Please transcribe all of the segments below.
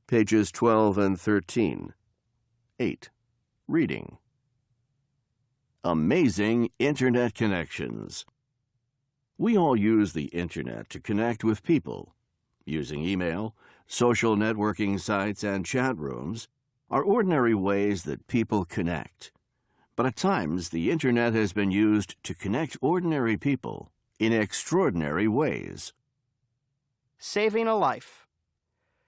pages 12 and 13. 8. Reading. Amazing Internet connections. We all use the Internet to connect with people. Using email, social networking sites, and chat rooms are ordinary ways that people connect. But at times, the Internet has been used to connect ordinary people in extraordinary ways. Saving a life.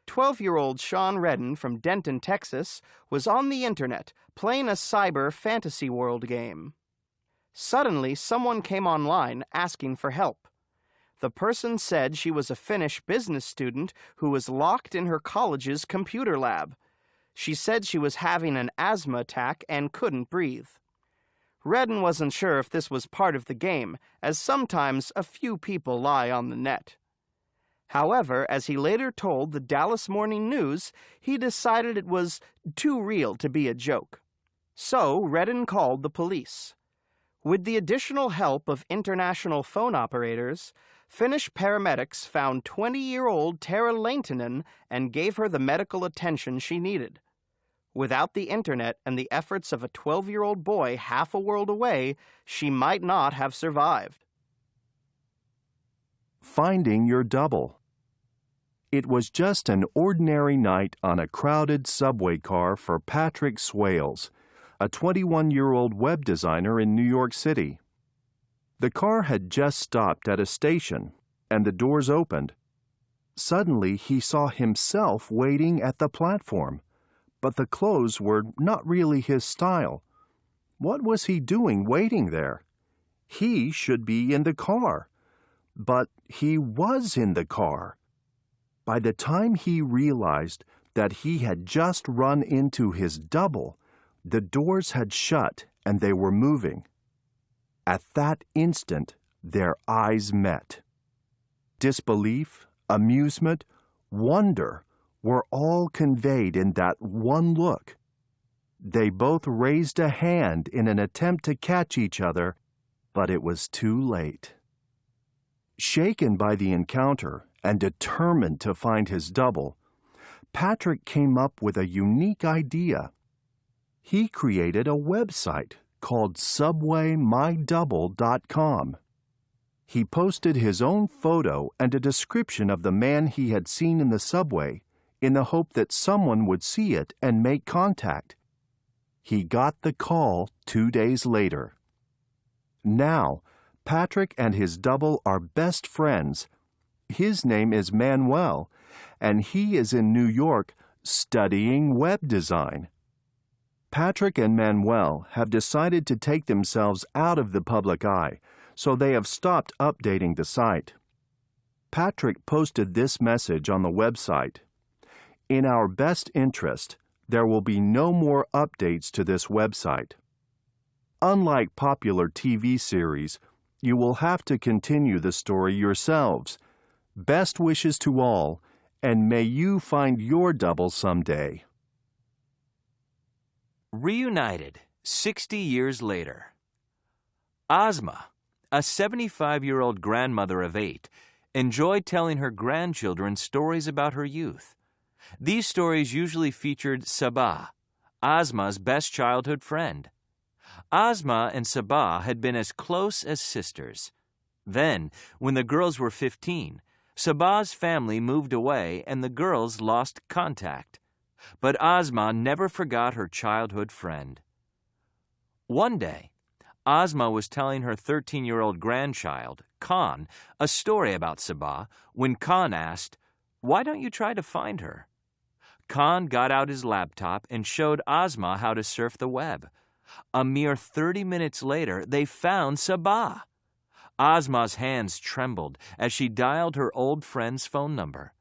12-year-old Sean Redden from Denton, Texas, was on the Internet playing a cyber fantasy world game. Suddenly, someone came online asking for help. The person said she was a Finnish business student who was locked in her college's computer lab. She said she was having an asthma attack and couldn't breathe. Redden wasn't sure if this was part of the game, as sometimes a few people lie on the net. However, as he later told the Dallas Morning News, he decided it was too real to be a joke. So, Redden called the police. With the additional help of international phone operators, Finnish paramedics found 20-year-old Tara Laintinen and gave her the medical attention she needed. Without the Internet and the efforts of a 12-year-old boy half a world away, she might not have survived. Finding your double. It was just an ordinary night on a crowded subway car for Patrick Swales, a 21-year-old web designer in New York City. The car had just stopped at a station, and the doors opened. Suddenly, he saw himself waiting at the platform, but the clothes were not really his style. What was he doing waiting there? He should be in the car. But he was in the car. By the time he realized that he had just run into his double, the doors had shut and they were moving. At that instant, their eyes met. Disbelief, amusement, wonder were all conveyed in that one look. They both raised a hand in an attempt to catch each other, but it was too late. Shaken by the encounter and determined to find his double, Patrick came up with a unique idea. He created a website called SubwayMyDouble.com. He posted his own photo and a description of the man he had seen in the subway in the hope that someone would see it and make contact. He got the call 2 days later. Now, Patrick and his double are best friends. His name is Manuel, and he is in New York studying web design. Patrick and Manuel have decided to take themselves out of the public eye, so they have stopped updating the site. Patrick posted this message on the website. In our best interest, there will be no more updates to this website. Unlike popular TV series, you will have to continue the story yourselves. Best wishes to all, and may you find your double someday. Reunited, 60 years later. Ozma, a 75-year-old grandmother of 8, enjoyed telling her grandchildren stories about her youth. These stories usually featured Sabah, Ozma's best childhood friend. Ozma and Sabah had been as close as sisters. Then, when the girls were 15, Sabah's family moved away and the girls lost contact. But Ozma never forgot her childhood friend. One day, Ozma was telling her 13-year-old grandchild, Khan, a story about Sabah when Khan asked, "Why don't you try to find her?" Khan got out his laptop and showed Ozma how to surf the web. A mere 30 minutes later, they found Sabah. Ozma's hands trembled as she dialed her old friend's phone number.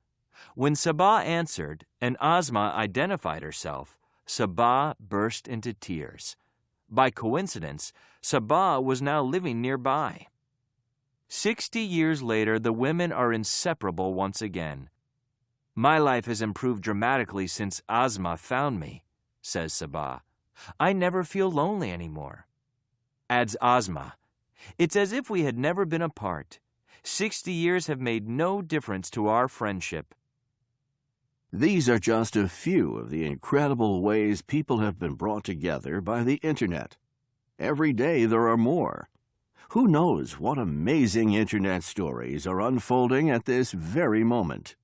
When Sabah answered and Ozma identified herself, Sabah burst into tears. By coincidence, Sabah was now living nearby. 60 years later, the women are inseparable once again. "My life has improved dramatically since Ozma found me," says Sabah. "I never feel lonely anymore." Adds Ozma, "It's as if we had never been apart. 60 years have made no difference to our friendship." These are just a few of the incredible ways people have been brought together by the Internet. Every day there are more. Who knows what amazing Internet stories are unfolding at this very moment?